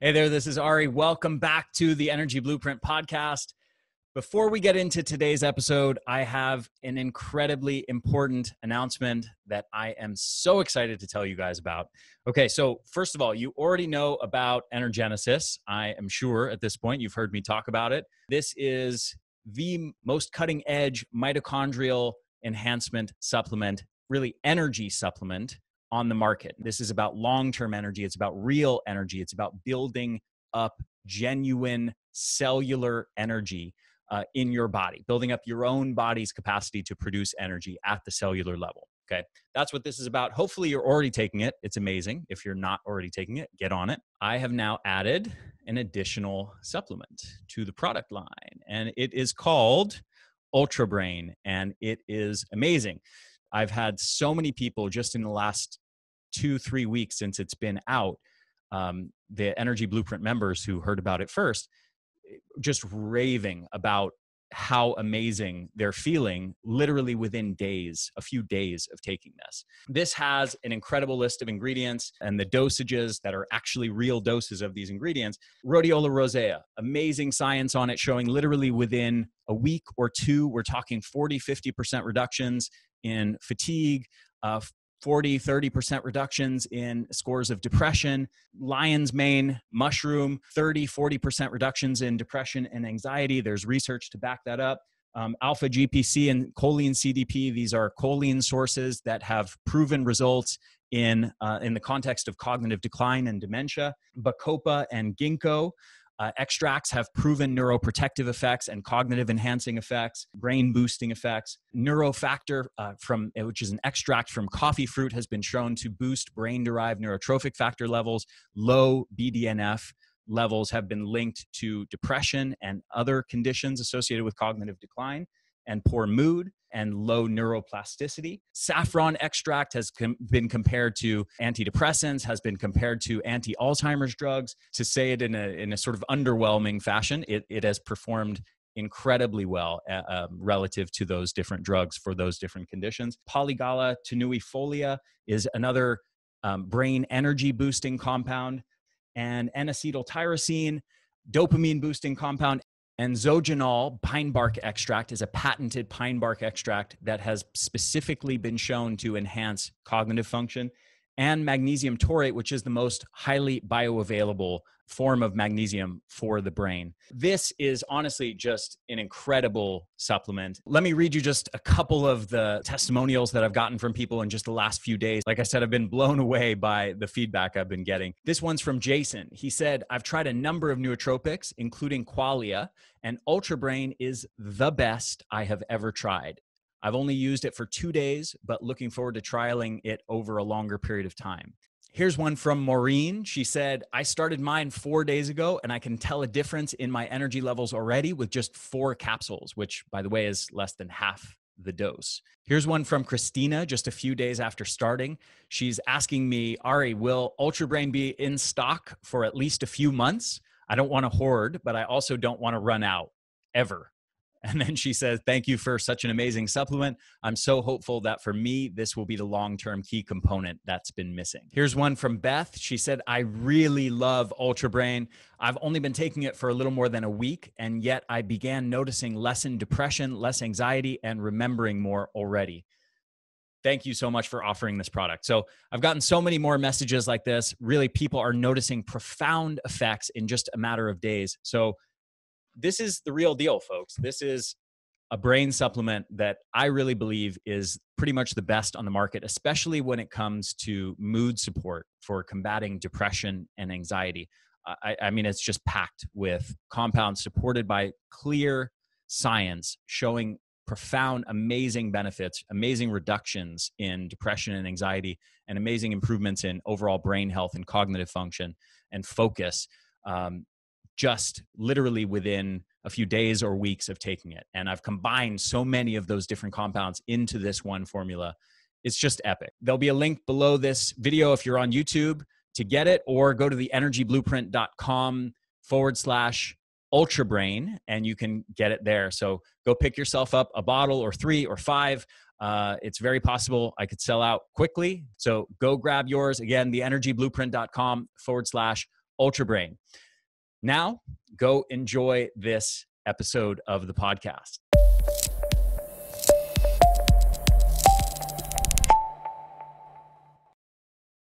Hey there, this is Ari. Welcome back to the Energy Blueprint podcast. Before we get into today's episode, I have an incredibly important announcement that I am so excited to tell you guys about. Okay, so first of all, you already know about Energenesis. I am sure at this point you've heard me talk about it. This is the most cutting edge mitochondrial enhancement supplement, really energy supplement on the market. This is about long-term energy. It's about real energy. It's about building up genuine cellular energy in your body, building up your own body's capacity to produce energy at the cellular level. Okay, that's what this is about. Hopefully you're already taking it. It's amazing. If you're not already taking it, get on it. I have now added an additional supplement to the product line, and it is called Ultra Brain, and it is amazing. I've had so many people just in the last 2-3 weeks since it's been out, the Energy Blueprint members who heard about it first, just raving about how amazing they're feeling literally within days, a few days of taking this. This has an incredible list of ingredients and the dosages that are actually real doses of these ingredients. Rhodiola rosea, amazing science on it showing literally within a week or two, we're talking 40-50% reductions in fatigue, 40-30% reductions in scores of depression. Lion's mane mushroom, 30-40% reductions in depression and anxiety. There's research to back that up. Alpha GPC and choline CDP, these are choline sources that have proven results in the context of cognitive decline and dementia. Bacopa and ginkgo extracts have proven neuroprotective effects and cognitive enhancing effects, brain boosting effects. Neurofactor, which is an extract from coffee fruit, has been shown to boost brain-derived neurotrophic factor levels. Low BDNF levels have been linked to depression and other conditions associated with cognitive decline and poor mood and low neuroplasticity. Saffron extract has been compared to antidepressants, has been compared to anti-Alzheimer's drugs. To say it in a sort of underwhelming fashion, it has performed incredibly well relative to those different drugs for those different conditions. Polygala tenuifolia is another brain energy boosting compound, and N-acetyltyrosine, dopamine boosting compound. And zogenol pine bark extract is a patented pine bark extract that has specifically been shown to enhance cognitive function. And magnesium taurate, which is the most highly bioavailable form of magnesium for the brain. This is honestly just an incredible supplement. Let me read you just a couple of the testimonials that I've gotten from people in just the last few days. Like I said, I've been blown away by the feedback I've been getting. This one's from Jason. He said, I've tried a number of nootropics, including Qualia, and Ultra Brain is the best I have ever tried. I've only used it for 2 days, but looking forward to trialing it over a longer period of time. Here's one from Maureen. She said, I started mine 4 days ago, and I can tell a difference in my energy levels already with just 4 capsules, which, by the way, is less than half the dose. Here's one from Christina just a few days after starting. She's asking me, Ari, will Ultra Brain be in stock for at least a few months? I don't want to hoard, but I also don't want to run out ever. And then she says, thank you for such an amazing supplement. I'm so hopeful that for me, this will be the long-term key component that's been missing. Here's one from Beth. She said, I really love Ultra Brain. I've only been taking it for a little more than a week, and yet I began noticing lessened depression, less anxiety, and remembering more already. Thank you so much for offering this product. So I've gotten so many more messages like this. Really, people are noticing profound effects in just a matter of days. So this is the real deal, folks. This is a brain supplement that I really believe is pretty much the best on the market, especially when it comes to mood support for combating depression and anxiety. I mean, it's just packed with compounds supported by clear science showing profound, amazing benefits, amazing reductions in depression and anxiety, and amazing improvements in overall brain health and cognitive function and focus. Just literally within a few days or weeks of taking it. And I've combined so many of those different compounds into this one formula. It's just epic. There'll be a link below this video if you're on YouTube to get it, or go to the energyblueprint.com/ultrabrain and you can get it there. So go pick yourself up a bottle or 3 or 5. It's very possible I could sell out quickly. So go grab yours. Again, the energyblueprint.com/ultrabrain. Ultra Brain. Now, go enjoy this episode of the podcast.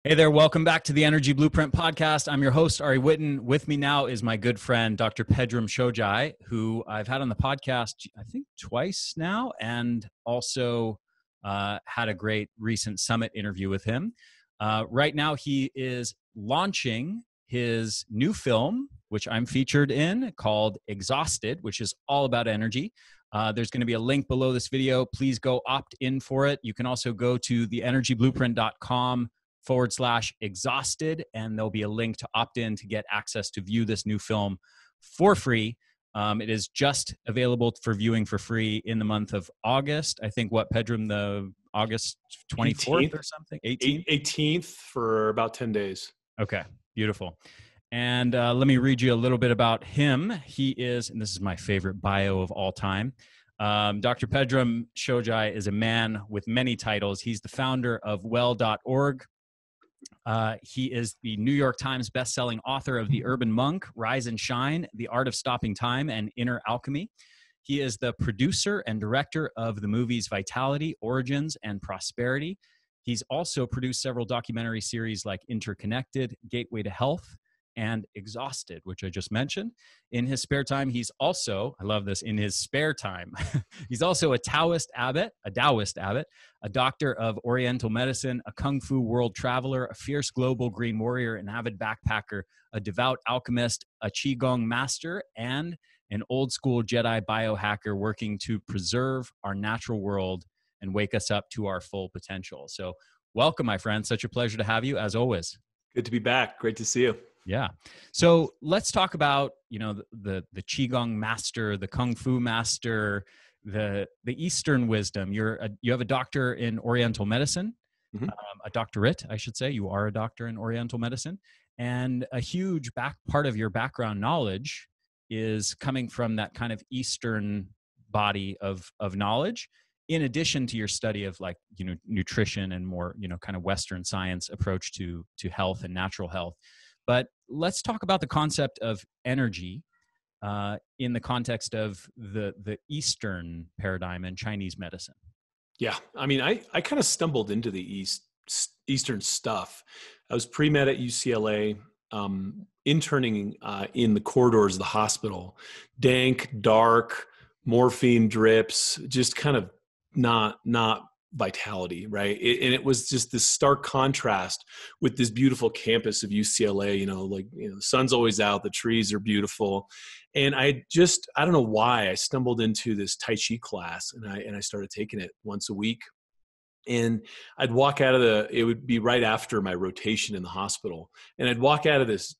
Hey there, welcome back to the Energy Blueprint Podcast. I'm your host, Ari Whitten. With me now is my good friend, Dr. Pedram Shojai, who I've had on the podcast, I think twice now, and also had a great recent summit interview with him. Right now, he is launching his new film, which I'm featured in, called Exhausted, which is all about energy. There's going to be a link below this video. Please go opt in for it. You can also go to theenergyblueprint.com/exhausted, and there'll be a link to opt in to get access to view this new film for free. It is just available for viewing for free in the month of August. I think Pedram, the August 24th or something? 18th for about 10 days. Okay, beautiful. And let me read you a little bit about him. He is, and this is my favorite bio of all time. Dr. Pedram Shojai is a man with many titles. He's the founder of well.org. He is the New York Times bestselling author of The Urban Monk, Rise and Shine, The Art of Stopping Time, and Inner Alchemy. He is the producer and director of the movies Vitality, Origins, and Prosperity. He's also produced several documentary series like Interconnected, Gateway to Health, and Exhausted, which I just mentioned. In his spare time, he's also, I love this, in his spare time, he's also a Taoist abbot, a doctor of Oriental medicine, a Kung Fu world traveler, a fierce global green warrior, an avid backpacker, a devout alchemist, a Qigong master, and an old school Jedi biohacker working to preserve our natural world and wake us up to our full potential. So welcome, my friend. Such a pleasure to have you, as always. Good to be back. Great to see you. Yeah. So let's talk about, the Qigong master, the Kung Fu master, the Eastern wisdom. You have a doctor in Oriental medicine, a doctorate, I should say. You are a doctor in Oriental medicine, and a huge part of your background knowledge is coming from that kind of Eastern body of knowledge, in addition to your study of nutrition and more, kind of Western science approach to health and natural health. But let's talk about the concept of energy in the context of the Eastern paradigm and Chinese medicine. Yeah. I mean, I kind of stumbled into the Eastern stuff. I was pre-med at UCLA, interning in the corridors of the hospital, dank, dark, morphine drips, just kind of not vitality, right? And it was just this stark contrast with this beautiful campus of UCLA, the sun's always out, the trees are beautiful. And I don't know why I stumbled into this Tai Chi class, and I started taking it once a week. And I'd walk out of it would be right after my rotation in the hospital. And I'd walk out of this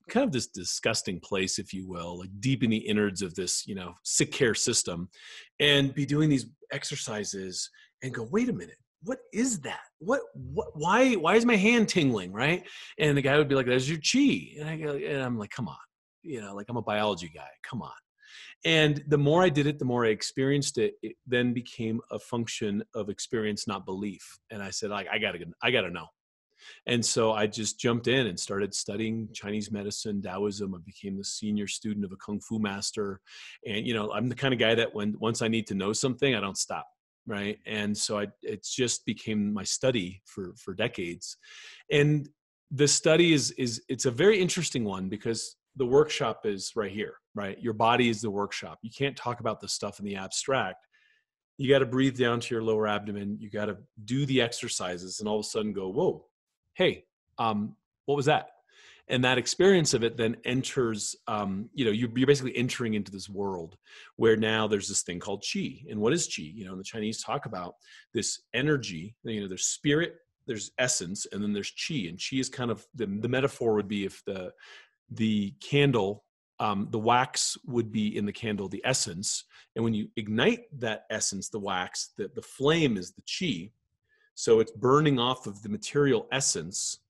kind of this disgusting place, if you will, like deep in the innards of this, sick care system, and be doing these exercises and go, wait a minute, what is that? Why is my hand tingling? Right. And the guy would be like, that's your chi. And I'm like, come on, I'm a biology guy. Come on. And the more I did it, the more I experienced it. It then became a function of experience, not belief. And I said, I gotta know. And so I just jumped in and started studying Chinese medicine, Taoism. I became the senior student of a Kung Fu master. And, I'm the kind of guy that once I need to know something, I don't stop. Right. And so it just became my study for decades. And the study it's a very interesting one, because the workshop is right here, right? Your body is the workshop. You can't talk about this stuff in the abstract. You got to breathe down to your lower abdomen. You got to do the exercises and all of a sudden go, whoa, hey, what was that? And that experience of it then enters, you're basically entering into this world where now there's this thing called chi. And what is chi? The Chinese talk about this energy, there's spirit, there's essence, and then there's chi. And chi is kind of, the metaphor would be if the candle, the wax would be in the candle, the essence. And when you ignite that essence, the wax, the flame is the chi. So it's burning off of the material essence.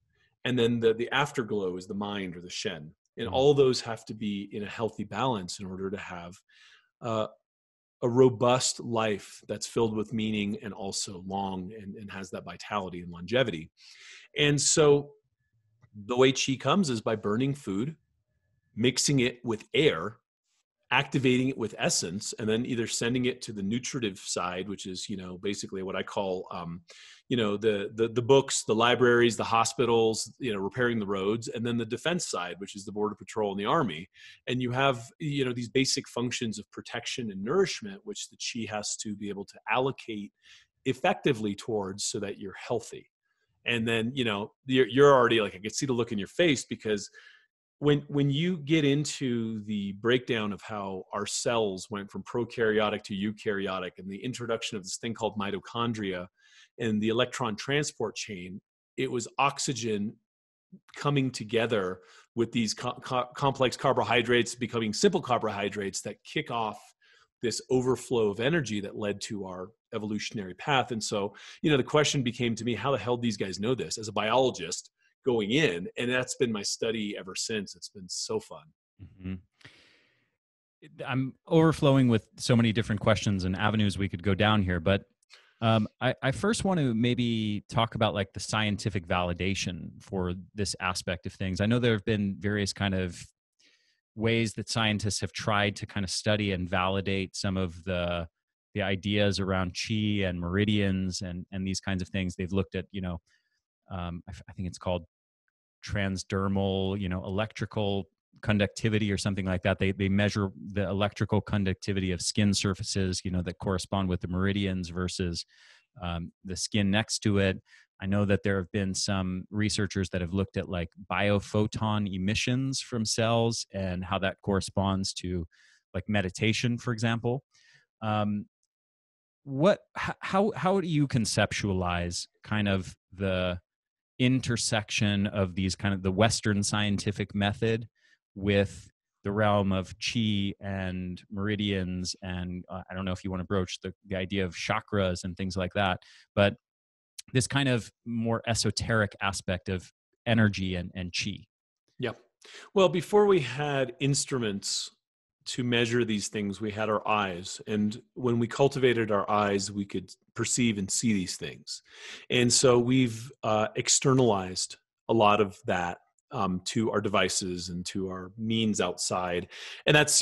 And then the afterglow is the mind or the shen. And all those have to be in a healthy balance in order to have a robust life that's filled with meaning and also long and has that vitality and longevity. And so The way qi comes is by burning food, mixing it with air, activating it with essence, and then either sending it to the nutritive side, which is, basically what I call, the books, the libraries, the hospitals, repairing the roads, and then the defense side, which is the border patrol and the army. And you have, these basic functions of protection and nourishment, which the chi has to be able to allocate effectively towards so that you're healthy. And then, you're already like, I can see the look in your face, because when you get into the breakdown of how our cells went from prokaryotic to eukaryotic, and the introduction of this thing called mitochondria and the electron transport chain, it was oxygen coming together with these complex carbohydrates becoming simple carbohydrates that kick off this overflow of energy that led to our evolutionary path. And so, the question became to me, how the hell do these guys know this as a biologist going in? And that's been my study ever since. It's been so fun. Mm-hmm. I'm overflowing with so many different questions and avenues we could go down here, but I first want to maybe talk about like the scientific validation for this aspect of things. I know there have been various kind of ways that scientists have tried to kind of study and validate some of the ideas around chi and meridians and these kinds of things. They've looked at, I think it's called transdermal, electrical conductivity or something like that. They measure the electrical conductivity of skin surfaces, that correspond with the meridians versus the skin next to it. I know that there have been some researchers that have looked at like biophoton emissions from cells and how that corresponds to like meditation, for example. How do you conceptualize kind of the intersection of these kind of the Western scientific method with the realm of chi and meridians, and I don't know if you want to broach the idea of chakras and things like that, but this kind of more esoteric aspect of energy and chi? Yeah. Well, before we had instruments to measure these things, we had our eyes. And when we cultivated our eyes, we could perceive and see these things. And so we've externalized a lot of that to our devices and to our means outside. And that's,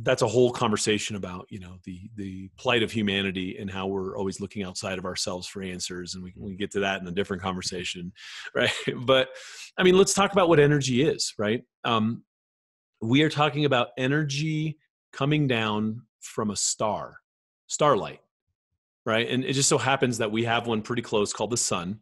that's a whole conversation about, the plight of humanity and how we're always looking outside of ourselves for answers. And we can get to that in a different conversation, right? But I mean, let's talk about what energy is, right? We are talking about energy coming down from a starlight, right? And it just so happens that we have one pretty close called the sun.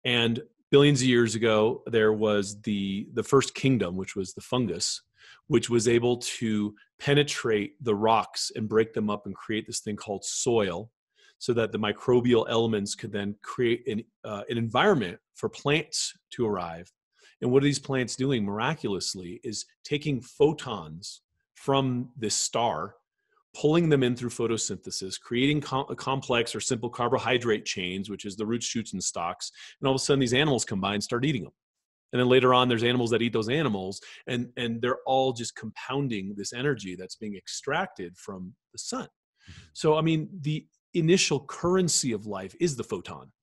And billions of years ago, there was the first kingdom, which was the fungus, which was able to penetrate the rocks and break them up and create this thing called soil, so that the microbial elements could then create an environment for plants to arrive. And what are these plants doing miraculously is taking photons from this star, pulling them in through photosynthesis, creating complex or simple carbohydrate chains, which is the roots, shoots, and stalks. And all of a sudden, these animals combine and start eating them. And then later on, there's animals that eat those animals, and they're all just compounding this energy that's being extracted from the sun. So, I mean, the initial currency of life is the photon.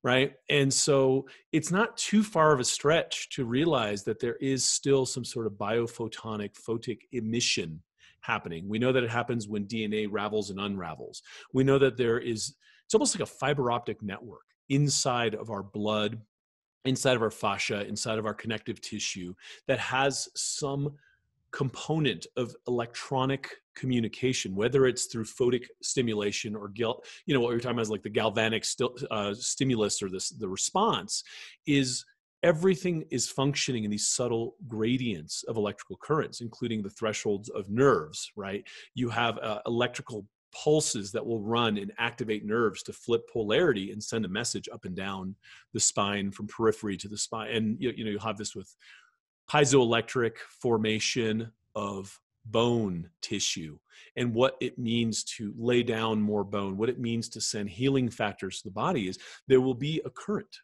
Right. And so it's not too far of a stretch to realize that there is still some sort of biophotonic photic emission happening. We know that it happens when DNA ravels and unravels. We know that it's almost like a fiber optic network inside of our blood, inside of our fascia, inside of our connective tissue that has some component of electronic communication, whether it's through photic stimulation or what you're talking about is like the galvanic stimulus, or the response is everything is functioning in these subtle gradients of electrical currents, including the thresholds of nerves, right? You have electrical pulses that will run and activate nerves to flip polarity and send a message up and down the spine from periphery to the spine. And you'll have this with piezoelectric formation of bone tissue and what it means to lay down more bone, what it means to send healing factors to the body is there will be a current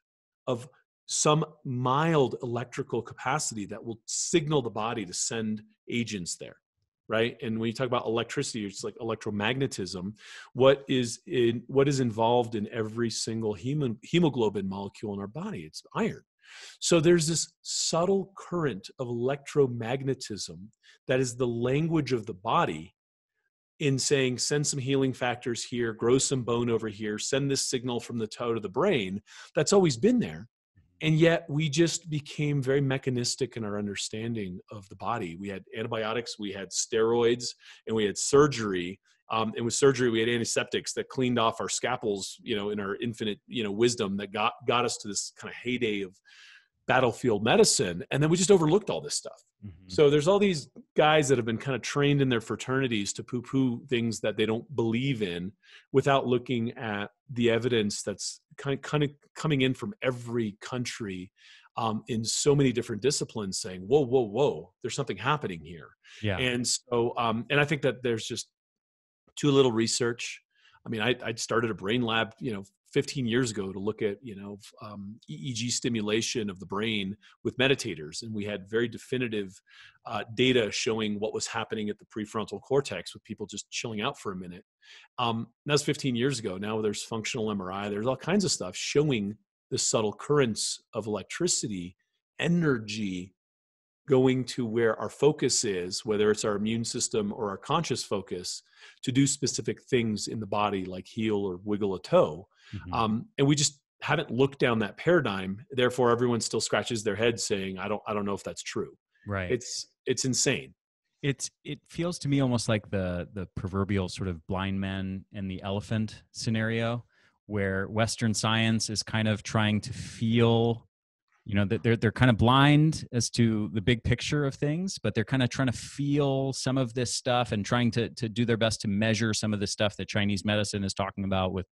of some mild electrical capacity that will signal the body to send agents there, right? And when you talk about electricity, it's like electromagnetism. What is involved in every single hemoglobin molecule in our body? It's iron. So there's this subtle current of electromagnetism that is the language of the body in saying, send some healing factors here, grow some bone over here, send this signal from the toe to the brain. That's always been there. And yet we just became very mechanistic in our understanding of the body. We had antibiotics, we had steroids, and we had surgery. And with surgery, we had antiseptics that cleaned off our scalpels, in our infinite, wisdom that got us to this kind of heyday of battlefield medicine. And then we just overlooked all this stuff. Mm-hmm. So there's all these guys that have been kind of trained in their fraternities to poo-poo things that they don't believe in without looking at the evidence that's kind of coming in from every country in so many different disciplines saying, whoa, there's something happening here. Yeah. And so, and I think that there's just too little research. I mean, I started a brain lab, 15 years ago to look at, EEG stimulation of the brain with meditators. And we had very definitive data showing what was happening at the prefrontal cortex with people just chilling out for a minute. That was 15 years ago. Now there's functional MRI. There's all kinds of stuff showing the subtle currents of electricity, energy going to where our focus is, whether it's our immune system or our conscious focus, to do specific things in the body, like heal or wiggle a toe. Mm-hmm. And we just haven't looked down that paradigm. Therefore, everyone still scratches their head saying, I don't know if that's true. Right. It's insane. It feels to me almost like the proverbial sort of blind man and the elephant scenario, where Western science is kind of trying to feel, that they're kind of blind as to the big picture of things, but they're kind of trying to feel some of this stuff and trying to do their best to measure some of the stuff that Chinese medicine is talking about with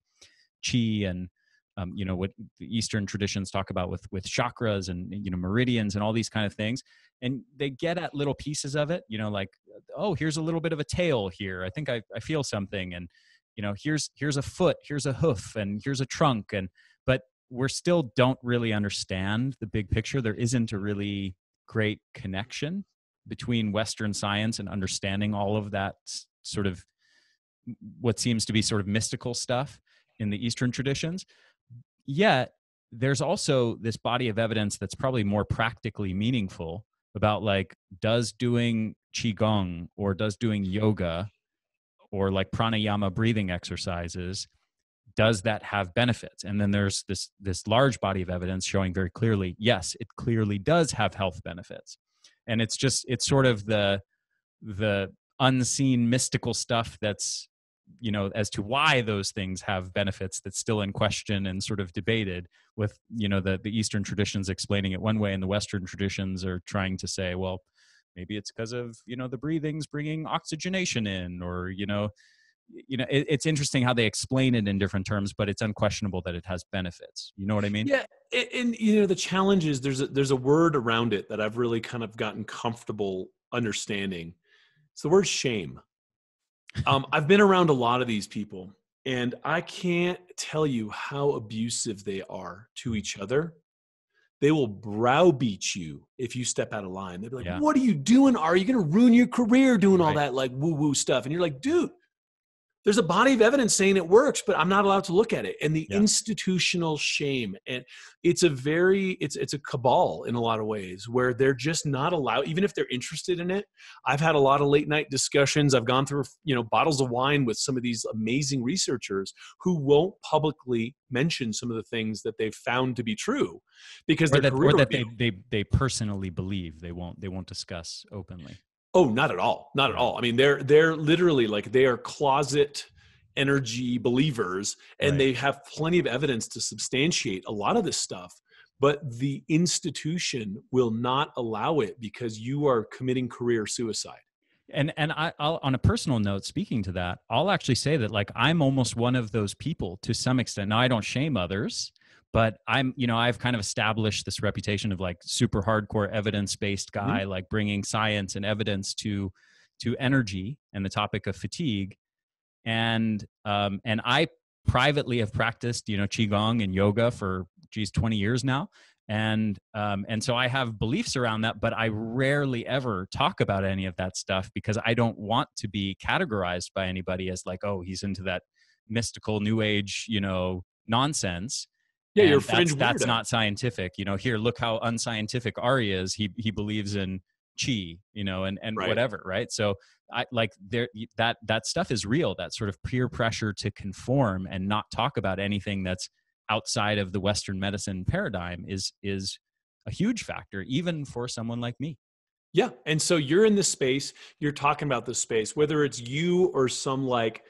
qi and what the Eastern traditions talk about with chakras and meridians and all these kind of things. And they get at little pieces of it, like, oh, here's a little bit of a tail here. I think I feel something. And, here's a foot, here's a hoof, and here's a trunk. But we're still don't really understand the big picture. There isn't a really great connection between Western science and understanding all of that sort of what seems to be sort of mystical stuff in the Eastern traditions. Yet there's also this body of evidence that's probably more practically meaningful about, like, does doing qigong or does doing yoga or like pranayama breathing exercises, does that have benefits? And then there's this large body of evidence showing very clearly, yes, it clearly does have health benefits. And it's sort of the unseen mystical stuff that's, as to why those things have benefits, that's still in question and sort of debated, with, the Eastern traditions explaining it one way and the Western traditions are trying to say, well, maybe it's because of, the breathing's bringing oxygenation in, or, it's interesting how they explain it in different terms, but it's unquestionable that it has benefits. You know what I mean? Yeah. And the challenge is there's a word around it that I've really kind of gotten comfortable understanding. It's the word shame. I've been around a lot of these people, and I can't tell you how abusive they are to each other. They will browbeat you if you step out of line. They'll be like, Yeah. What are you doing? Are you going to ruin your career doing all Right. that like woo-woo stuff? And you're like, dude, there's a body of evidence saying it works, but I'm not allowed to look at it. And the institutional shame, and it's a cabal in a lot of ways, where they're just not allowed, even if they're interested in it. I've had a lot of late night discussions. I've gone through, bottles of wine with some of these amazing researchers who won't publicly mention some of the things that they've found to be true, because or that they personally believe. They won't discuss openly. Oh, not at all. Not at all. I mean, they're literally like, they are closet energy believers, and Right. they have plenty of evidence to substantiate a lot of this stuff. But the institution will not allow it because you are committing career suicide. And I'll, on a personal note, speaking to that, I'll actually say that, like, I'm almost one of those people to some extent. Now, I don't shame others, but I've kind of established this reputation of, like, super hardcore evidence-based guy, Mm-hmm. like bringing science and evidence to energy and the topic of fatigue. And I privately have practiced, qigong and yoga for 20 years now. And so I have beliefs around that, but I rarely ever talk about any of that stuff because I don't want to be categorized by anybody as, like, oh, he's into that mystical new age, nonsense. Yeah, you're a And fringe that's weirdo. not scientific. Here, look how unscientific Ari is. He believes in chi, and Right. whatever, right? So I like that stuff is real. That sort of peer pressure to conform and not talk about anything that's outside of the Western medicine paradigm is a huge factor, even for someone like me. Yeah. And so you're in this space, you're talking about this space, whether it's you or some like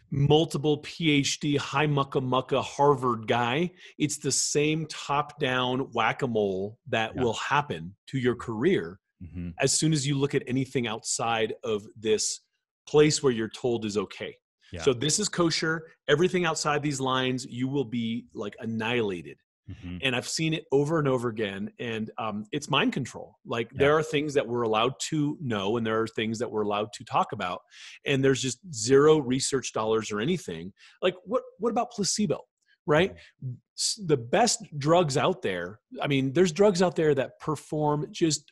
multiple PhD, high mucka mucka Harvard guy, it's the same top down whack-a-mole that Yeah. will happen to your career Mm-hmm. as soon as you look at anything outside of this place where you're told is okay. Yeah. So this is kosher. Everything outside these lines, you will be like annihilated. Mm-hmm. And I've seen it over and over again. And it's mind control. Like Yeah. there are things that we're allowed to know, and there are things that we're allowed to talk about. And there's just zero research dollars or anything. Like what about placebo? Right? The best drugs out there. I mean, there's drugs out there that perform just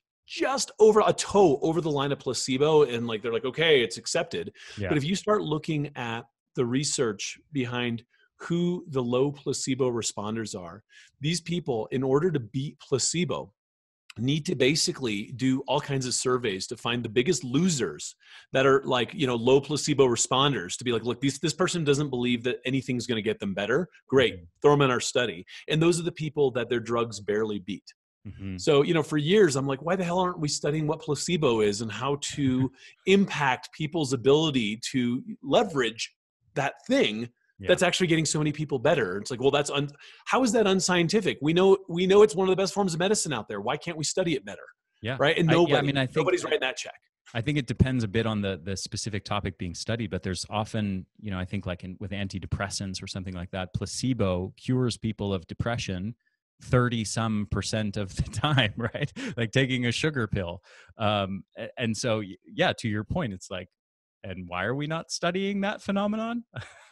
over a toe over the line of placebo, and like they're like, okay, it's accepted. Yeah. But if you start looking at the research behind who the low placebo responders are, these people, in order to beat placebo, need to basically do all kinds of surveys to find the biggest losers that are like, low placebo responders, to be like, look, this person doesn't believe that anything's going to get them better. Great. Mm-hmm. Throw them in our study. And those are the people that their drugs barely beat. Mm-hmm. So, for years, I'm like, why the hell aren't we studying what placebo is and how to impact people's ability to leverage that thing that's actually getting so many people better? It's like, well, how is that unscientific? We know it's one of the best forms of medicine out there. Why can't we study it better? Yeah. Right. And I think nobody's writing that check. I think it depends a bit on the specific topic being studied, but there's often, I think like with antidepressants or something like that, placebo cures people of depression 30% of the time, right? Like taking a sugar pill. And so, yeah, to your point, it's like, and why are we not studying that phenomenon?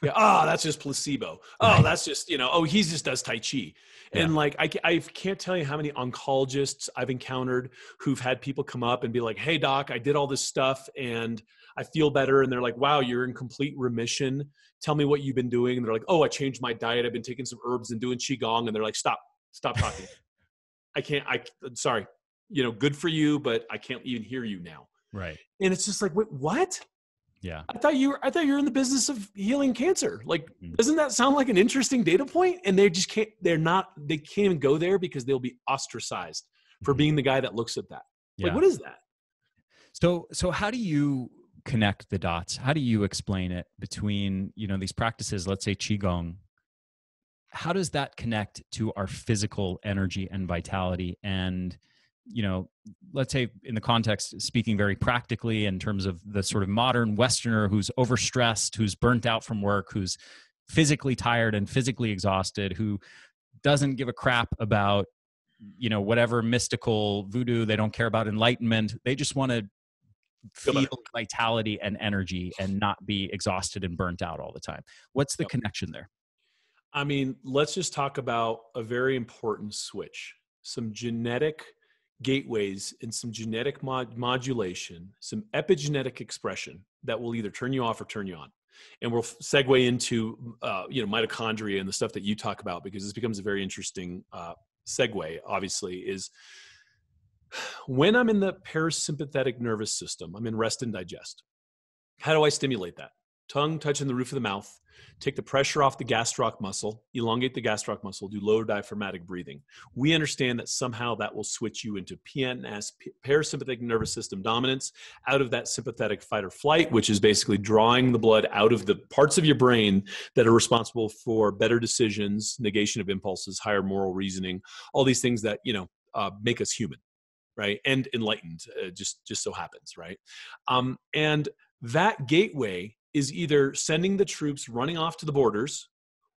Yeah. That's just placebo. Right. That's just, he just does Tai Chi. And like, I can't tell you how many oncologists I've encountered who've had people come up and be like, hey doc, I did all this stuff and I feel better. And they're like, wow, you're in complete remission. Tell me what you've been doing. And they're like, oh, I changed my diet. I've been taking some herbs and doing Qigong. And they're like, stop talking. Sorry, good for you, but I can't even hear you now. Right. And it's just like, wait, what? Yeah. I thought you were in the business of healing cancer. Like, doesn't that sound like an interesting data point? And they just can't even go there because they'll be ostracized for being the guy that looks at that. Yeah. Like, what is that? So how do you connect the dots? How do you explain it between, these practices, let's say Qigong? How does that connect to our physical energy and vitality? And, let's say in the context, speaking very practically in terms of the sort of modern Westerner who's overstressed, who's burnt out from work, who's physically tired and physically exhausted, who doesn't give a crap about, whatever mystical voodoo, they don't care about enlightenment. They just want to feel vitality and energy and not be exhausted and burnt out all the time. What's the connection there? I mean, let's just talk about a very important switch, some genetic gateways and some genetic modulation, some epigenetic expression that will either turn you off or turn you on. And we'll segue into, mitochondria and the stuff that you talk about, because this becomes a very interesting segue, obviously, is when I'm in the parasympathetic nervous system, I'm in rest and digest. How do I stimulate that? Tongue touching the roof of the mouth, take the pressure off the gastroc muscle, elongate the gastroc muscle, do lower diaphragmatic breathing. We understand that somehow that will switch you into PNS, parasympathetic nervous system dominance, out of that sympathetic fight or flight, which is basically drawing the blood out of the parts of your brain that are responsible for better decisions, negation of impulses, higher moral reasoning, all these things that, make us human, right? And enlightened, just so happens, right? And that gateway is either sending the troops running off to the borders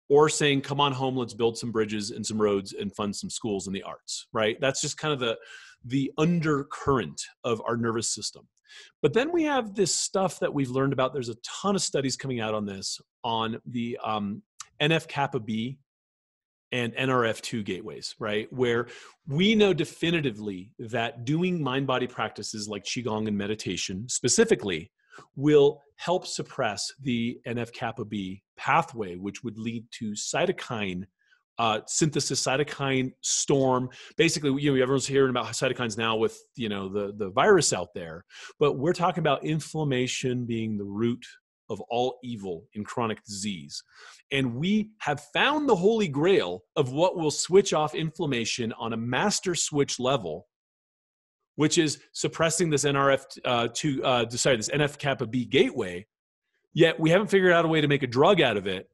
or saying, come on home, let's build some bridges and some roads and fund some schools and the arts, right? That's just kind of the undercurrent of our nervous system. But then we have this stuff that we've learned about. There's a ton of studies coming out on this, on the NF-kappa B and NRF2 gateways, right? Where we know definitively that doing mind-body practices like Qigong and meditation specifically will help suppress the NF-kappa B pathway, which would lead to cytokine synthesis, cytokine storm. Basically, everyone's hearing about cytokines now with, the virus out there, but we're talking about inflammation being the root of all evil in chronic disease. And we have found the holy grail of what will switch off inflammation on a master switch level, which is suppressing this this NF-kappa B gateway. Yet we haven't figured out a way to make a drug out of it.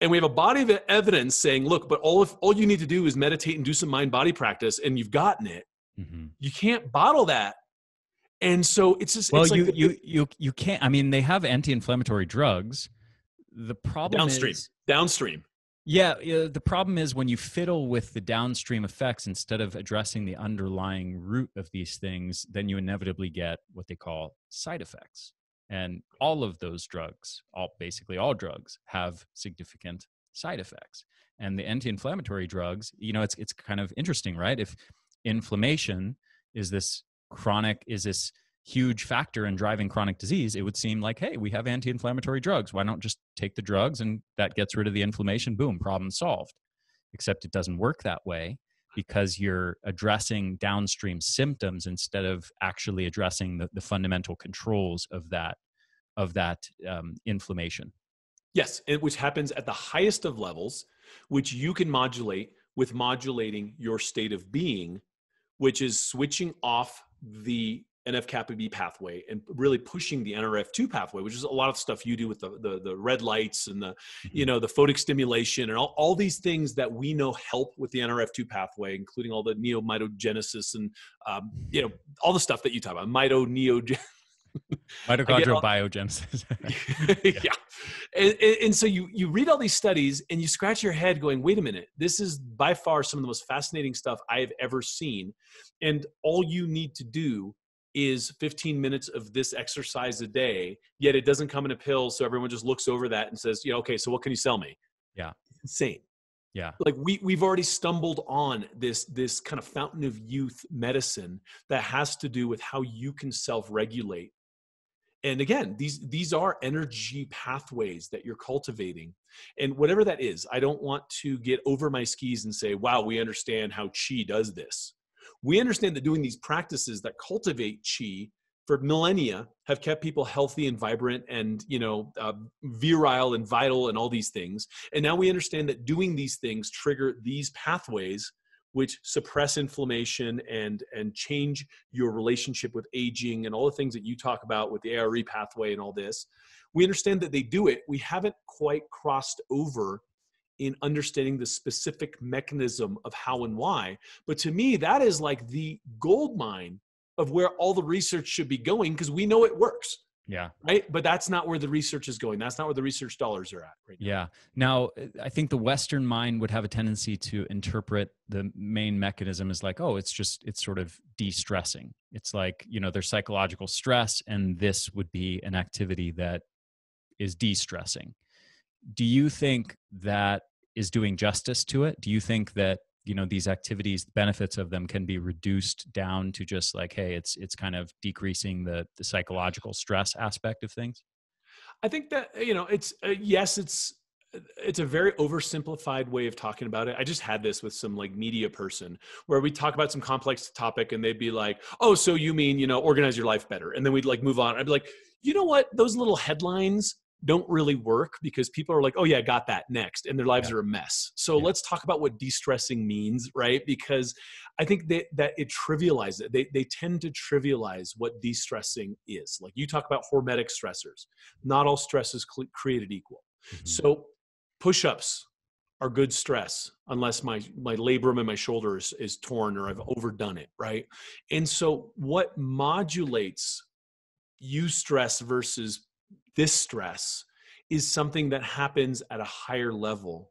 And we have a body of evidence saying, look, but all you need to do is meditate and do some mind-body practice, and you've gotten it. Mm-hmm. You can't bottle that. And so it's just, well, you can't. I mean, they have anti-inflammatory drugs. The problem is downstream. Yeah, the problem is when you fiddle with the downstream effects instead of addressing the underlying root of these things, then you inevitably get what they call side effects. And all of those drugs, basically all drugs, have significant side effects. And the anti-inflammatory drugs, it's kind of interesting, right? If inflammation is this huge factor in driving chronic disease, it would seem like, hey, we have anti-inflammatory drugs. Why not just take the drugs and that gets rid of the inflammation? Boom, problem solved. Except it doesn't work that way because you're addressing downstream symptoms instead of actually addressing the fundamental controls of that inflammation. Yes, which happens at the highest of levels, which you can modulate with modulating your state of being, which is switching off the NF-kappa B pathway and really pushing the NRF2 pathway, which is a lot of stuff you do with the red lights and the photic stimulation and all these things that we know help with the NRF2 pathway, including all the neomitogenesis and all the stuff that you talk about, mitochondrial biogenesis. Yeah. And so you read all these studies and you scratch your head going, wait a minute, this is by far some of the most fascinating stuff I have ever seen. And all you need to do is 15 minutes of this exercise a day, yet it doesn't come in a pill. So everyone just looks over that and says, okay, so what can you sell me? Yeah. It's insane. Yeah. Like we've already stumbled on this kind of fountain of youth medicine that has to do with how you can self-regulate. And again, these are energy pathways that you're cultivating. And whatever that is, I don't want to get over my skis and say, wow, we understand how chi does this. We understand that doing these practices that cultivate chi for millennia have kept people healthy and vibrant and, virile and vital and all these things. And now we understand that doing these things trigger these pathways which suppress inflammation and change your relationship with aging and all the things that you talk about with the ARE pathway and all this. We understand that they do it. We haven't quite crossed over in understanding the specific mechanism of how and why. But to me, that is like the gold mine of where all the research should be going because we know it works. Yeah. Right. But that's not where the research is going. That's not where the research dollars are at right now. Yeah. Now, I think the Western mind would have a tendency to interpret the main mechanism as like, oh, it's sort of de-stressing. It's like, there's psychological stress and this would be an activity that is de-stressing. Do you think that is doing justice to it? Do you think that, these activities, the benefits of them can be reduced down to just like, hey, it's kind of decreasing the psychological stress aspect of things? I think that, it's yes, it's a very oversimplified way of talking about it. I just had this with some like media person where we talk about some complex topic and they'd be like, oh, so you mean, organize your life better. And then we'd like move on. I'd be like, you know what? Those little headlines don't really work because people are like, oh yeah, got that next. And their lives are a mess. So let's talk about what de-stressing means, right? Because I think that it trivializes it. They tend to trivialize what de-stressing is. Like you talk about hormetic stressors. Not all stress is created equal. Mm-hmm. So push-ups are good stress unless my labrum in my shoulder is torn or I've overdone it, right? And so what modulates eustress versus this stress is something that happens at a higher level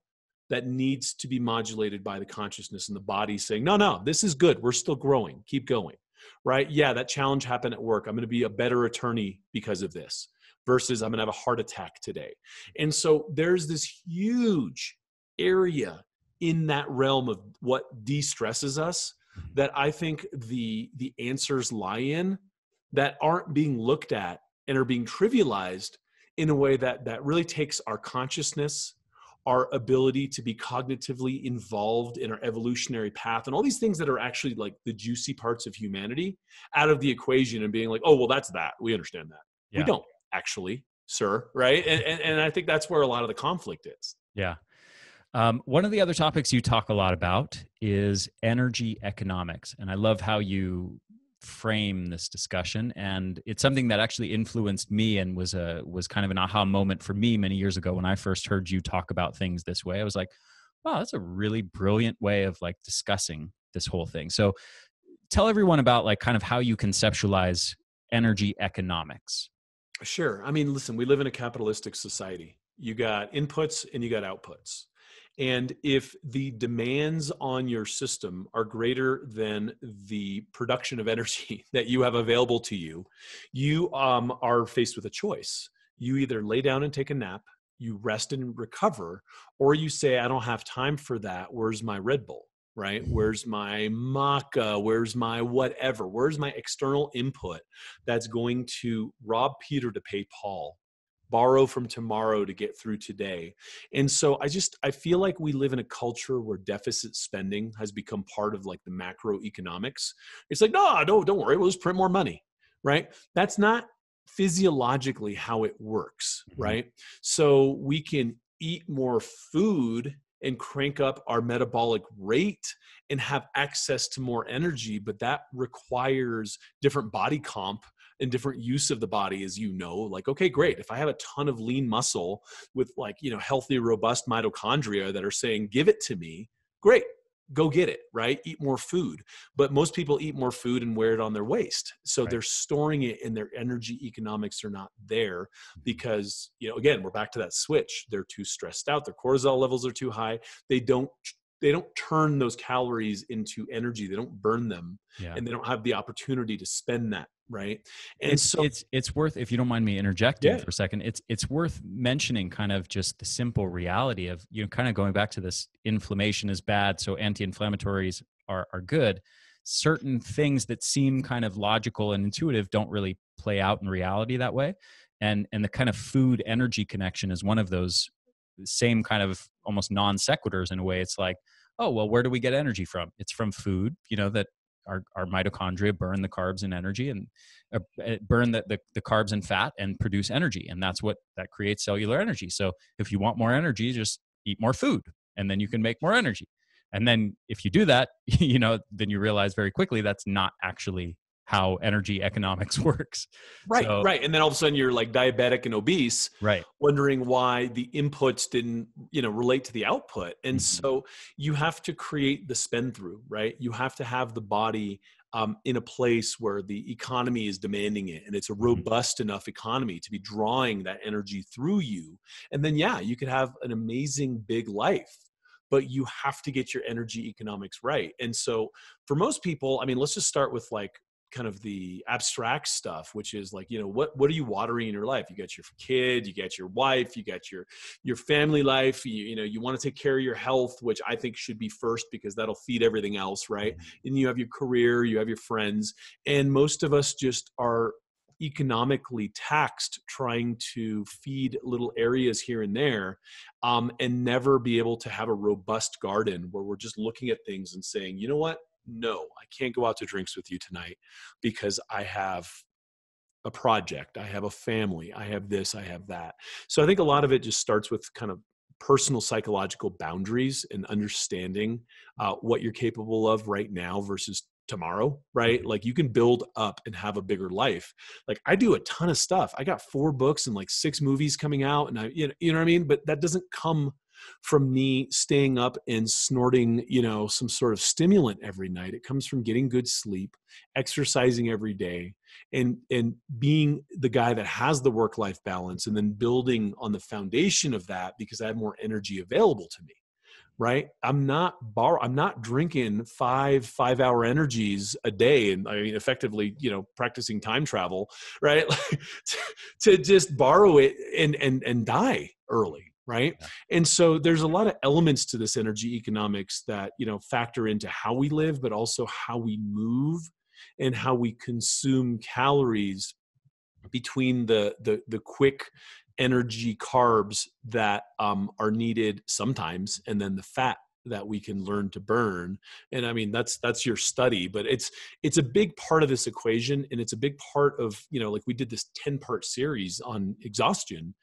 that needs to be modulated by the consciousness and the body saying, no, this is good. We're still growing. Keep going, right? Yeah, that challenge happened at work. I'm going to be a better attorney because of this versus I'm going to have a heart attack today. And so there's this huge area in that realm of what de-stresses us that I think the answers lie in that aren't being looked at and are being trivialized in a way that really takes our consciousness, our ability to be cognitively involved in our evolutionary path, and all these things that are actually like the juicy parts of humanity out of the equation and being like, oh, well, that's that. We understand that. We Yeah. don't actually, sir. Right. And I think that's where a lot of the conflict is. Yeah. One of the other topics you talk a lot about is energy economics. And I love how you frame this discussion. And it's something that actually influenced me and was kind of an aha moment for me many years ago when I first heard you talk about things this way. I was like, wow, that's a really brilliant way of like discussing this whole thing. So tell everyone about like kind of how you conceptualize energy economics. Sure. I mean, listen, we live in a capitalistic society. You got inputs and you got outputs. And if the demands on your system are greater than the production of energy that you have available to you, you are faced with a choice. You either lay down and take a nap, you rest and recover, or you say, I don't have time for that. Where's my Red Bull? Right? Where's my maca? Where's my whatever? Where's my external input that's going to rob Peter to pay Paul? Borrow from tomorrow to get through today. And so I feel like we live in a culture where deficit spending has become part of like the macroeconomics. It's like, no, don't worry, we'll just print more money, right? That's not physiologically how it works, right? So we can eat more food and crank up our metabolic rate and have access to more energy, but that requires different body comp and different use of the body, as you know. Like, okay, great. If I have a ton of lean muscle with like, healthy, robust mitochondria that are saying, give it to me, great, go get it, right? Eat more food. But most people eat more food and wear it on their waist. So they're storing it and their energy economics are not there because, again, we're back to that switch. They're too stressed out. Their cortisol levels are too high. They don't turn those calories into energy. They don't burn them, and they don't have the opportunity to spend that, right? And it's worth, if you don't mind me interjecting for a second, it's worth mentioning kind of just the simple reality of, kind of going back to this, inflammation is bad, so anti-inflammatories are good. Certain things that seem kind of logical and intuitive don't really play out in reality that way. And the kind of food energy connection is one of those same kind of almost non sequiturs in a way. It's like, oh, well, where do we get energy from? It's from food, that our mitochondria burn the carbs and energy and burn the carbs and fat and produce energy. And that creates cellular energy. So if you want more energy, just eat more food and then you can make more energy. And then if you do that, then you realize very quickly that's not actually how energy economics works. Right. And then all of a sudden you're like diabetic and obese, right, wondering why the inputs didn't, relate to the output. And so you have to create the spend through, right? You have to have the body in a place where the economy is demanding it. And it's a robust enough economy to be drawing that energy through you. And then, you could have an amazing big life, but you have to get your energy economics right. And so for most people, I mean, let's just start with like kind of the abstract stuff, which is like, what are you watering in your life? You got your kid, you got your wife, you got your family life, you want to take care of your health, which I think should be first because that'll feed everything else, right? And you have your career, you have your friends, and most of us just are economically taxed trying to feed little areas here and there, and never be able to have a robust garden where we're just looking at things and saying, you know what? No, I can't go out to drinks with you tonight because I have a project, I have a family, I have this, I have that. So I think a lot of it just starts with kind of personal psychological boundaries and understanding what you're capable of right now versus tomorrow, right? Like you can build up and have a bigger life. Like I do a ton of stuff. I got 4 books and like 6 movies coming out, and you know what I mean? But that doesn't come from me staying up and snorting, some sort of stimulant every night. It comes from getting good sleep, exercising every day, and being the guy that has the work-life balance, and then building on the foundation of that because I have more energy available to me. Right? I'm not drinking 5-hour energies a day. And I mean, effectively, practicing time travel, right? to just borrow it and die early. Right. Yeah. And so there's a lot of elements to this energy economics that, factor into how we live, but also how we move and how we consume calories between the quick energy carbs that are needed sometimes, and then the fat that we can learn to burn. And I mean, that's your study, but it's a big part of this equation. And it's a big part of, like we did this 10-part series on exhaustion.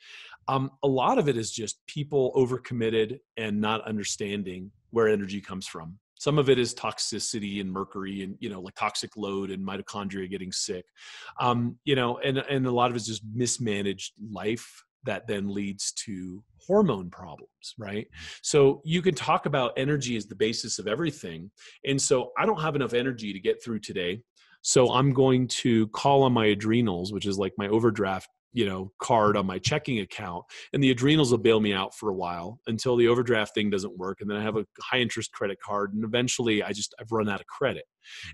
A lot of it is just people overcommitted and not understanding where energy comes from. Some of it is toxicity and mercury and, like toxic load and mitochondria getting sick. And a lot of it is just mismanaged life that then leads to hormone problems, right? So you can talk about energy as the basis of everything. And so I don't have enough energy to get through today. So I'm going to call on my adrenals, which is like my overdraft card on my checking account, and the adrenals will bail me out for a while until the overdraft thing doesn't work. And then I have a high interest credit card, and eventually I've run out of credit.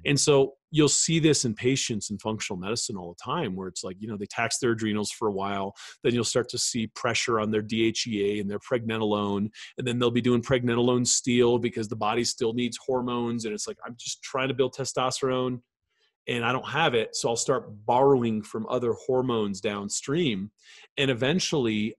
And so you'll see this in patients in functional medicine all the time, where it's like, they tax their adrenals for a while, then you'll start to see pressure on their DHEA and their pregnenolone, and then they'll be doing pregnenolone steal because the body still needs hormones. And it's like, I'm just trying to build testosterone and I don't have it. So I'll start borrowing from other hormones downstream. And eventually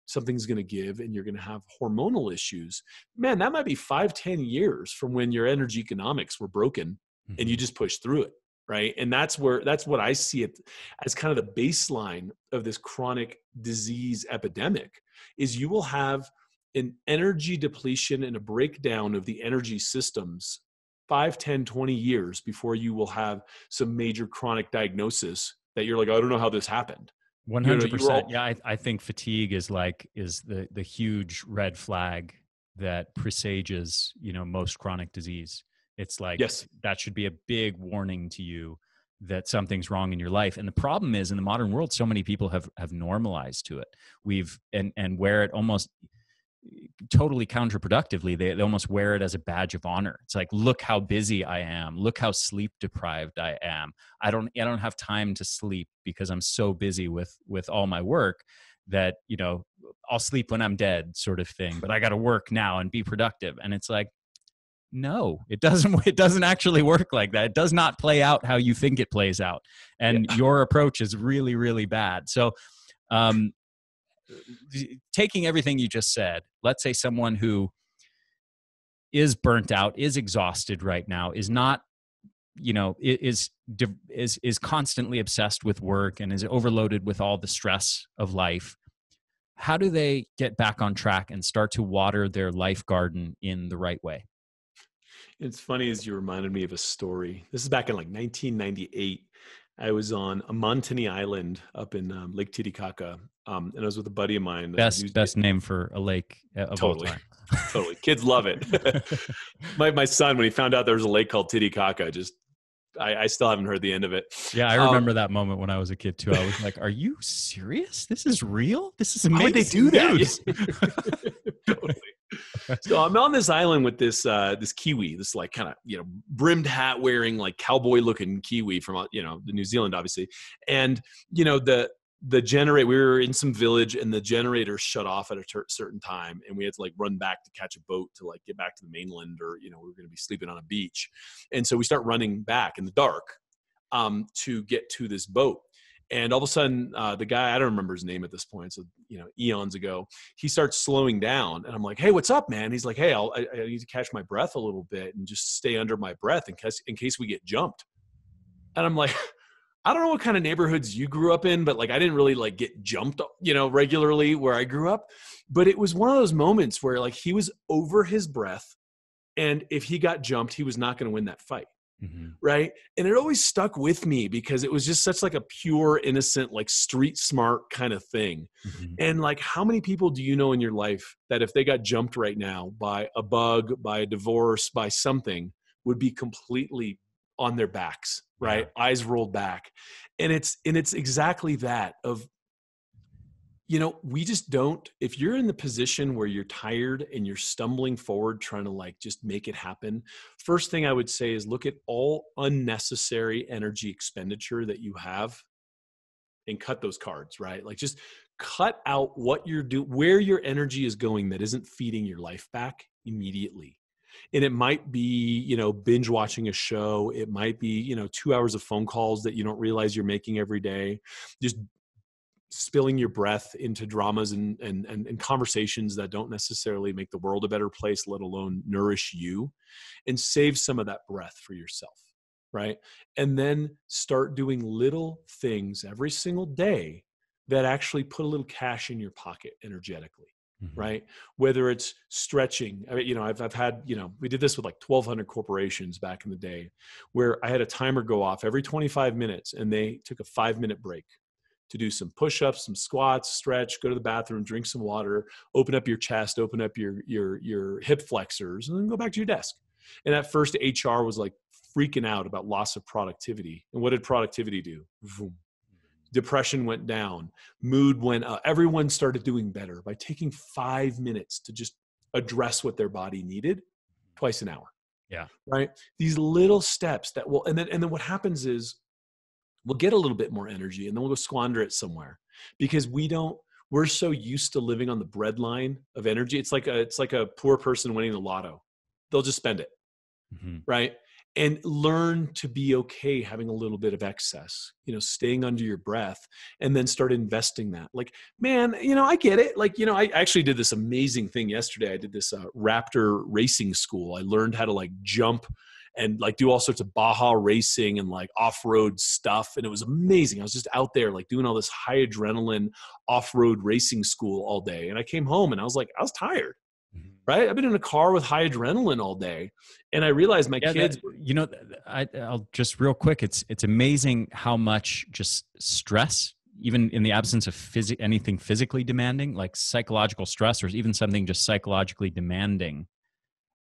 something's going to give and you're going to have hormonal issues. Man, that might be 5-10 years from when your energy economics were broken and you just pushed through it. Right. And that's what I see it as kind of the baseline of this chronic disease epidemic is you will have an energy depletion and a breakdown of the energy systems 5, 10, 20 years before you will have some major chronic diagnosis that you're like, I don't know how this happened. 100%. Yeah, I think fatigue is the huge red flag that presages, most chronic disease. It's like, yes, that should be a big warning to you that something's wrong in your life. And the problem is in the modern world, so many people have normalized to it. And where it almost totally counterproductively, they almost wear it as a badge of honor. It's like, look how busy I am. Look how sleep deprived I am. I don't have time to sleep because I'm so busy with all my work that, I'll sleep when I'm dead sort of thing, but I got to work now and be productive. And it's like, no, it doesn't actually work like that. It does not play out how you think it plays out. And your approach is really, really bad. So, taking everything you just said, let's say someone who is burnt out, is exhausted right now, is not, is constantly obsessed with work and is overloaded with all the stress of life. How do they get back on track and start to water their life garden in the right way? It's funny as you reminded me of a story. This is back in like 1998. I was on a Montini Island up in Lake Titicaca, and I was with a buddy of mine. Best name for a lake of all time. Totally. Kids love it. my son, when he found out there was a lake called Titicaca, I still haven't heard the end of it. Yeah, I remember that moment when I was a kid too. I was like, are you serious? This is real? This is amazing. How would they do that? Totally. So I'm on this island with this Kiwi, this like kind of, brimmed hat wearing, like cowboy looking Kiwi from, the New Zealand, obviously. And, the generator, we were in some village and the generator shut off at a certain time. And we had to like run back to catch a boat to like get back to the mainland, or, we were going to be sleeping on a beach. And so we start running back in the dark to get to this boat. And all of a sudden, the guy, I don't remember his name at this point, so, eons ago, he starts slowing down. And I'm like, hey, what's up, man? He's like, hey, I need to catch my breath a little bit and just stay under my breath in case we get jumped. And I'm like, I don't know what kind of neighborhoods you grew up in, but like, I didn't really like get jumped, regularly where I grew up. But it was one of those moments where like he was over his breath. And if he got jumped, he was not going to win that fight. Mm-hmm. Right. And it always stuck with me because it was just such like a pure, innocent, like street smart kind of thing. Mm-hmm. And like, how many people do you know in your life that if they got jumped right now by a bug, by a divorce, by something, would be completely on their backs, right? Yeah. Eyes rolled back. And it's exactly that of, we just don't, if you're in the position where you're tired and you're stumbling forward, trying to like just make it happen, first thing I would say is look at all unnecessary energy expenditure that you have and cut those cards, right? Like just cut out what you're doing, where your energy is going that isn't feeding your life back immediately. And it might be, binge watching a show. It might be, 2 hours of phone calls that you don't realize you're making every day. Just spilling your breath into dramas and conversations that don't necessarily make the world a better place, let alone nourish you, and save some of that breath for yourself, right? And then start doing little things every single day that actually put a little cash in your pocket energetically. Mm-hmm. Right? Whether it's stretching, I mean, I've had, we did this with like 1,200 corporations back in the day, where I had a timer go off every 25 minutes and they took a 5-minute break to do some push-ups, some squats, stretch, go to the bathroom, drink some water, open up your chest, open up your hip flexors, and then go back to your desk. And at first HR was like freaking out about loss of productivity. And what did productivity do? Vroom. Depression went down, mood went up. Everyone started doing better by taking 5 minutes to just address what their body needed twice an hour. Yeah. Right. These little steps that will, and then what happens is we'll get a little bit more energy and then we'll go squander it somewhere because we're so used to living on the breadline of energy. It's like a poor person winning the lotto. They'll just spend it. Mm-hmm. Right. And learn to be okay having a little bit of excess, staying under your breath, and then start investing that. Like, man, I get it. Like, I actually did this amazing thing yesterday. I did this Raptor racing school. I learned how to like jump and like do all sorts of Baja racing and like off-road stuff. And it was amazing. I was just out there like doing all this high adrenaline off-road racing school all day. And I came home and I was tired. Right? I've been in a car with high adrenaline all day. And I realized my kids. I'll just real quick. It's amazing how much just stress, even in the absence of anything physically demanding, like psychological stress, or even something just psychologically demanding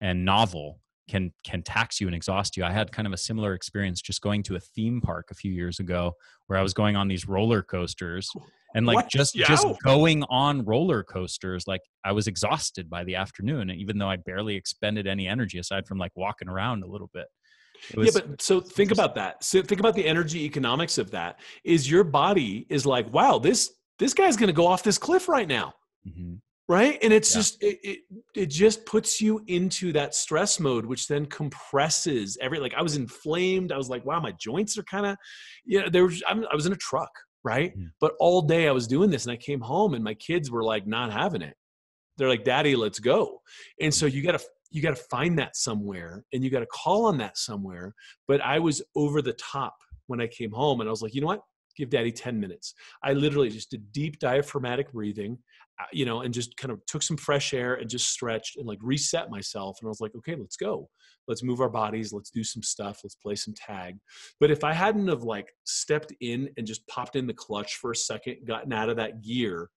and novel can tax you and exhaust you. I had kind of a similar experience just going to a theme park a few years ago where I was going on these roller coasters. And like just going on roller coasters, like I was exhausted by the afternoon, even though I barely expended any energy aside from like walking around a little bit. But so think about that. So think about the energy economics of that. Is your body is like, wow, this guy's going to go off this cliff right now. Mm-hmm. Right. And it's just, it just puts you into that stress mode, which then compresses like I was inflamed. I was like, wow, my joints are kind of, I was in a truck. Right. Mm-hmm. But all day I was doing this and I came home and my kids were like not having it. They're like, Daddy, let's go. And so you got to find that somewhere and you got to call on that somewhere. But I was over the top when I came home and I was like, you know what? Give Daddy 10 minutes. I literally just did deep diaphragmatic breathing, and just kind of took some fresh air and just stretched and like reset myself. And I was like, okay, let's go. Let's move our bodies. Let's do some stuff. Let's play some tag. But if I hadn't have like stepped in and just popped in the clutch for a second, gotten out of that gear,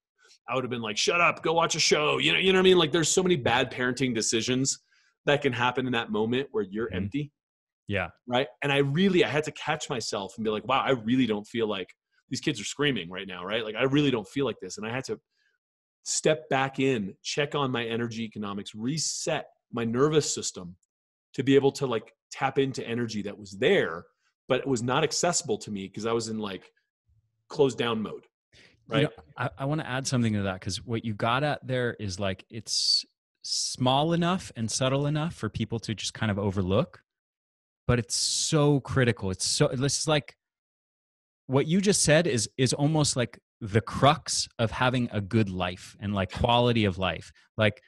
I would have been like, shut up, go watch a show. You know what I mean? Like there's so many bad parenting decisions that can happen in that moment where you're mm-hmm. empty. Yeah. Right. And I had to catch myself and be like, wow, I really don't feel like these kids are screaming right now. Right. Like I really don't feel like this. And I had to step back in, check on my energy economics, reset my nervous system to be able to like tap into energy that was there, but it was not accessible to me because I was in like closed down mode. Right. I want to add something to that because what you got at there is like, it's small enough and subtle enough for people to just kind of overlook, but it's so critical. This is like what you just said is almost like the crux of having a good life and like quality of life. Like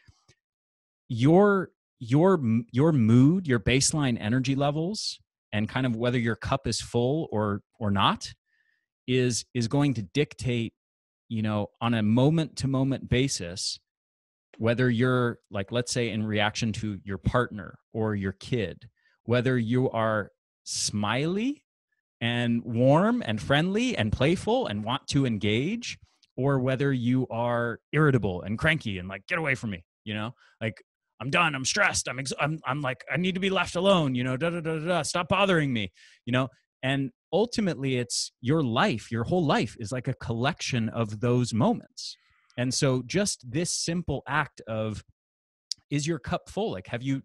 your mood, your baseline energy levels, and kind of whether your cup is full or not is going to dictate, on a moment to moment basis, whether you're like, let's say in reaction to your partner or your kid, whether you are smiley and warm and friendly and playful and want to engage, or whether you are irritable and cranky and like, get away from me, like I'm done, I'm stressed, I'm like, I need to be left alone, stop bothering me, and ultimately it's your life, your whole life is like a collection of those moments. And so just this simple act of, is your cup full? Like, have you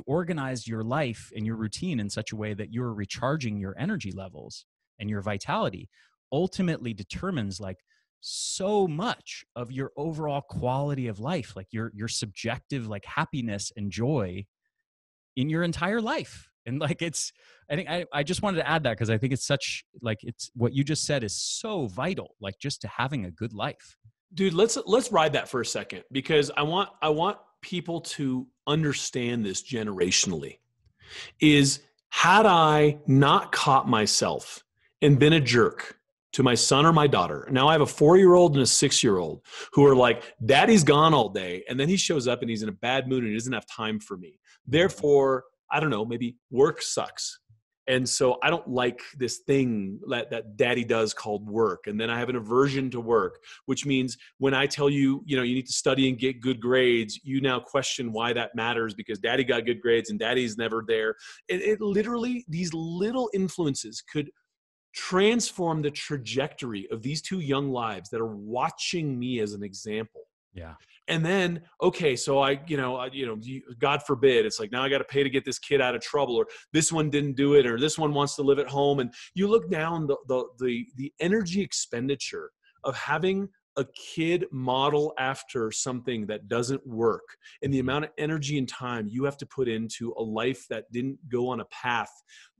organized your life and your routine in such a way that you're recharging your energy levels and your vitality ultimately determines like so much of your overall quality of life, like your subjective like happiness and joy in your entire life. And like, I think I just wanted to add that because I think it's such, like, it's what you just said is so vital, like just to having a good life. Dude, let's ride that for a second, because I want people to understand this generationally. Is, had I not caught myself and been a jerk to my son or my daughter, now I have a 4-year-old and a 6-year-old who are like, daddy's gone all day, and then he shows up and he's in a bad mood and he doesn't have time for me. Therefore, I don't know, maybe work sucks. And so I don't like this thing that daddy does called work. And then I have an aversion to work, which means when I tell you, you need to study and get good grades, you now question why that matters because daddy got good grades and daddy's never there. It literally, these little influences could transform the trajectory of these 2 young lives that are watching me as an example. Yeah. And then, okay, so God forbid, it's like, now I got to pay to get this kid out of trouble, or this one didn't do it, or this one wants to live at home. And you look down the energy expenditure of having a kid model after something that doesn't work, and the amount of energy and time you have to put into a life that didn't go on a path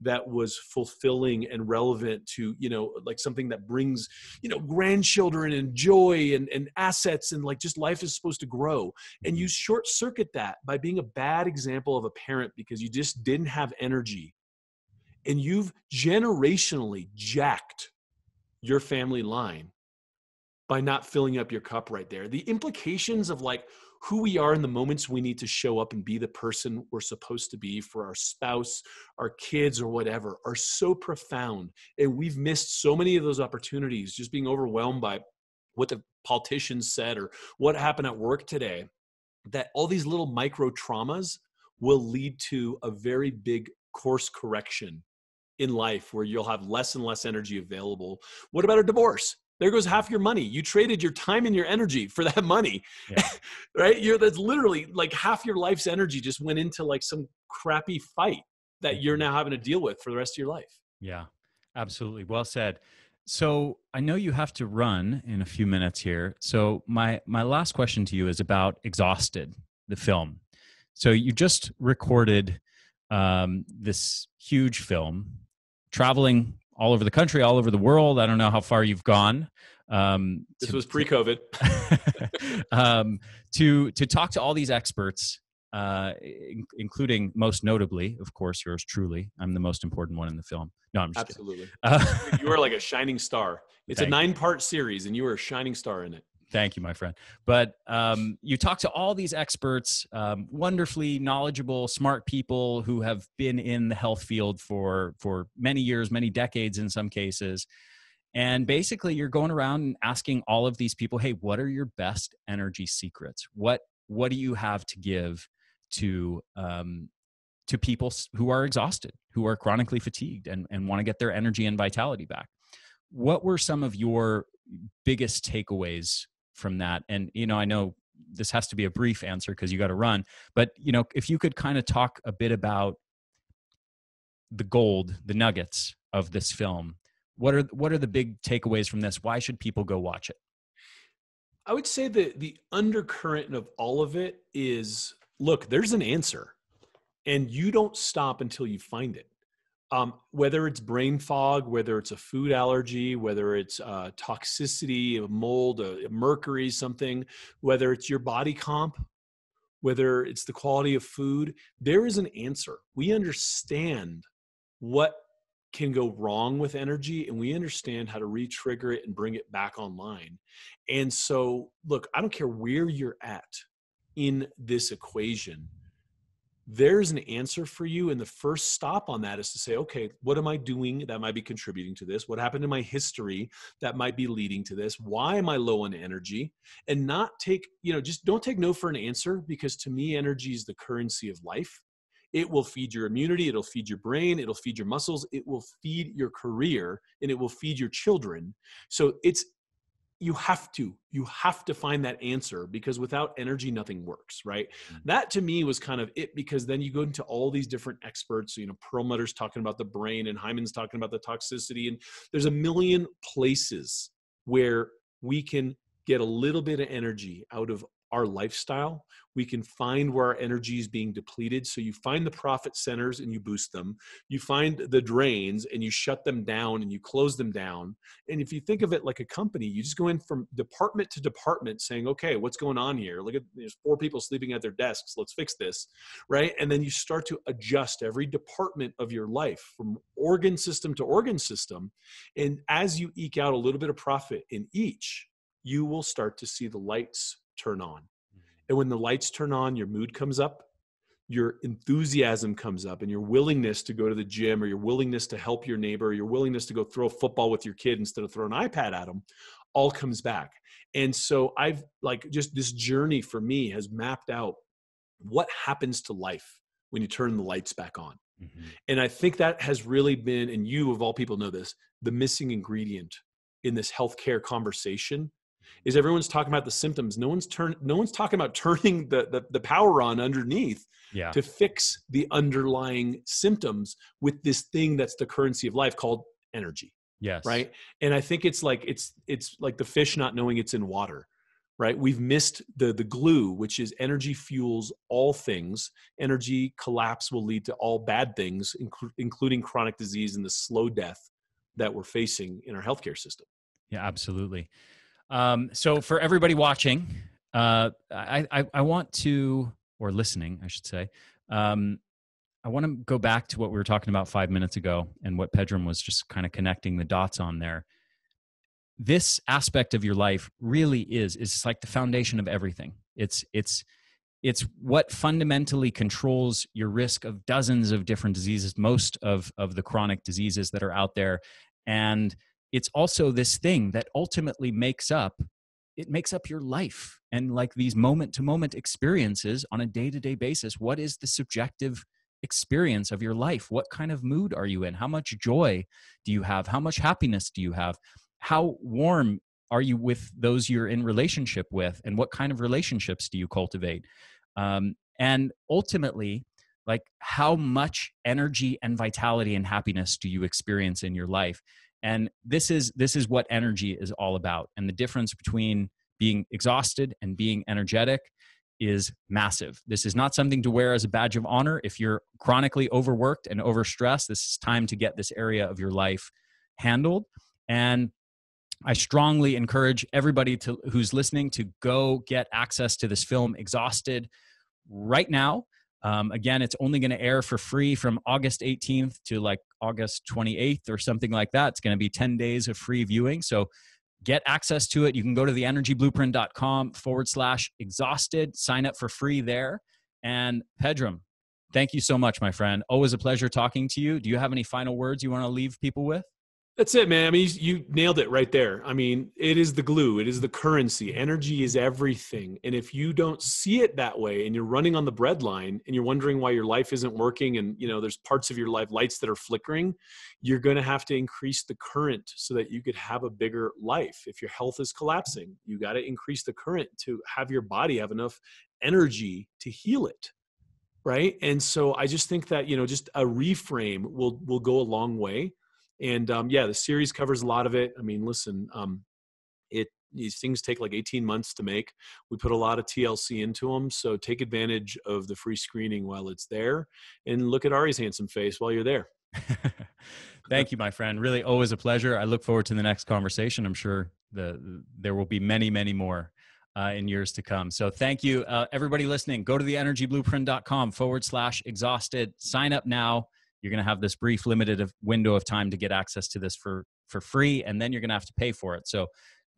that was fulfilling and relevant to, like something that brings, grandchildren and joy and assets, and like just life is supposed to grow. And you short circuit that by being a bad example of a parent because you just didn't have energy, and you've generationally jacked your family line by not filling up your cup right there. The implications of like who we are in the moments we need to show up and be the person we're supposed to be for our spouse, our kids, or whatever are so profound. And we've missed so many of those opportunities just being overwhelmed by what the politicians said or what happened at work today, that all these little micro traumas will lead to a very big course correction in life where you'll have less and less energy available. What about a divorce? There goes half your money. You traded your time and your energy for that money, right? That's literally like half your life's energy just went into like some crappy fight that you're now having to deal with for the rest of your life. Yeah, absolutely. Well said. So I know you have to run in a few minutes here. So my last question to you is about Exhausted, the film. So you just recorded this huge film, traveling all over the country, all over the world. I don't know how far you've gone. This was pre-COVID. To talk to all these experts, including most notably, of course, yours truly. I'm the most important one in the film. No, I'm just Absolutely. You are like a shining star. It's a 9-part series, and you are a shining star in it. Thank you, my friend. But you talk to all these experts, wonderfully knowledgeable, smart people who have been in the health field for many years, many decades in some cases. And basically, you're going around and asking all of these people, hey, what are your best energy secrets? What do you have to give to people who are exhausted, who are chronically fatigued and want to get their energy and vitality back? What were some of your biggest takeaways from that? And, I know this has to be a brief answer because you got to run, but, if you could kind of talk a bit about the nuggets of this film, what are the big takeaways from this? Why should people go watch it? I would say that the undercurrent of all of it is, look, there's an answer, and you don't stop until you find it. Whether it's brain fog, whether it's a food allergy, whether it's toxicity, a mold, a mercury, something, whether it's your body comp, whether it's the quality of food, there is an answer. We understand what can go wrong with energy, and we understand how to re-trigger it and bring it back online. And so, look, I don't care where you're at in this equation, there's an answer for you. And the first stop on that is to say, okay, what am I doing that might be contributing to this? What happened in my history that might be leading to this? Why am I low on energy? And not take, just don't take no for an answer, because to me, energy is the currency of life. It will feed your immunity. It'll feed your brain. It'll feed your muscles. It will feed your career, and it will feed your children. So you have to find that answer, because without energy, nothing works, right? Mm-hmm. That to me was kind of it, because then you go into all these different experts, Perlmutter's talking about the brain and Hyman's talking about the toxicity. And there's a million places where we can get a little bit of energy out of our lifestyle, we can find where our energy is being depleted. So you find the profit centers and you boost them. You find the drains and you shut them down and you close them down. And if you think of it like a company, you just go in from department to department saying, okay, what's going on here? Look at, there's 4 people sleeping at their desks. Let's fix this, right? And then you start to adjust every department of your life from organ system to organ system. And as you eke out a little bit of profit in each, you will start to see the lights turn on. And when the lights turn on, your mood comes up, your enthusiasm comes up, and your willingness to go to the gym, or your willingness to help your neighbor, or your willingness to go throw a football with your kid instead of throw an iPad at them, all comes back. And so I've just this journey for me has mapped out what happens to life when you turn the lights back on. Mm-hmm. And I think that has really been, and you of all people know this, the missing ingredient in this healthcare conversation is everyone's talking about the symptoms. No one's talking about turning the power on underneath to fix the underlying symptoms with this thing that's the currency of life called energy. Yes. Right. And I think it's like the fish not knowing it's in water, right? We've missed the glue, which is energy fuels all things. Energy collapse will lead to all bad things, including chronic disease and the slow death that we're facing in our healthcare system. Yeah, absolutely. So for everybody watching, I want to, or listening, I should say, I want to go back to what we were talking about 5 minutes ago and what Pedram was just kind of connecting the dots on there. This aspect of your life really is like the foundation of everything. It's what fundamentally controls your risk of dozens of different diseases, most of the chronic diseases that are out there. And it's also this thing that ultimately makes up your life and like these moment-to-moment experiences on a day-to-day basis. What is the subjective experience of your life? What kind of mood are you in? How much joy do you have? How much happiness do you have? How warm are you with those you're in relationship with? And what kind of relationships do you cultivate? And ultimately, like how much energy and vitality and happiness do you experience in your life? And this is what energy is all about. And the difference between being exhausted and being energetic is massive. This is not something to wear as a badge of honor. If you're chronically overworked and overstressed, this is time to get this area of your life handled. And I strongly encourage everybody who's listening to go get access to this film, Exhausted, right now. Again, it's only going to air for free from August 18th to like August 28th or something like that. It's going to be 10 days of free viewing. So get access to it. You can go to theenergyblueprint.com/exhausted, sign up for free there. And Pedram, thank you so much, my friend. Always a pleasure talking to you. Do you have any final words you want to leave people with? That's it, man. I mean, you nailed it right there. I mean, it is the glue. It is the currency. Energy is everything. And if you don't see it that way and you're running on the breadline and you're wondering why your life isn't working and, there's parts of your life, lights that are flickering, you're going to have to increase the current so that you could have a bigger life. If your health is collapsing, you got to increase the current to have your body have enough energy to heal it. Right. And so I just think that, just a reframe will go a long way. And the series covers a lot of it. I mean, listen, these things take like 18 months to make. We put a lot of TLC into them. So take advantage of the free screening while it's there and look at Ari's handsome face while you're there. Thank you, my friend. Really always a pleasure. I look forward to the next conversation. I'm sure there will be many, many more in years to come. So thank you. Everybody listening, go to theenergyblueprint.com/exhausted. Sign up now. You're going to have this brief limited window of time to get access to this for free, and then you're going to have to pay for it. So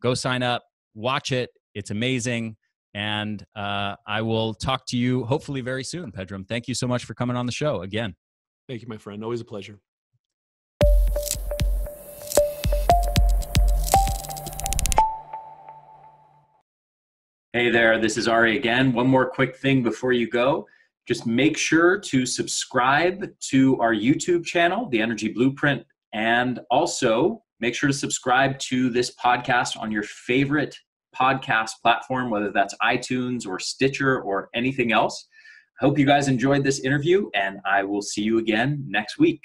go sign up, watch it. It's amazing. And I will talk to you hopefully very soon, Pedram. Thank you so much for coming on the show again. Thank you, my friend. Always a pleasure. Hey there, this is Ari again. One more quick thing before you go. Just make sure to subscribe to our YouTube channel, The Energy Blueprint, and also make sure to subscribe to this podcast on your favorite podcast platform, whether that's iTunes or Stitcher or anything else. I hope you guys enjoyed this interview, and I will see you again next week.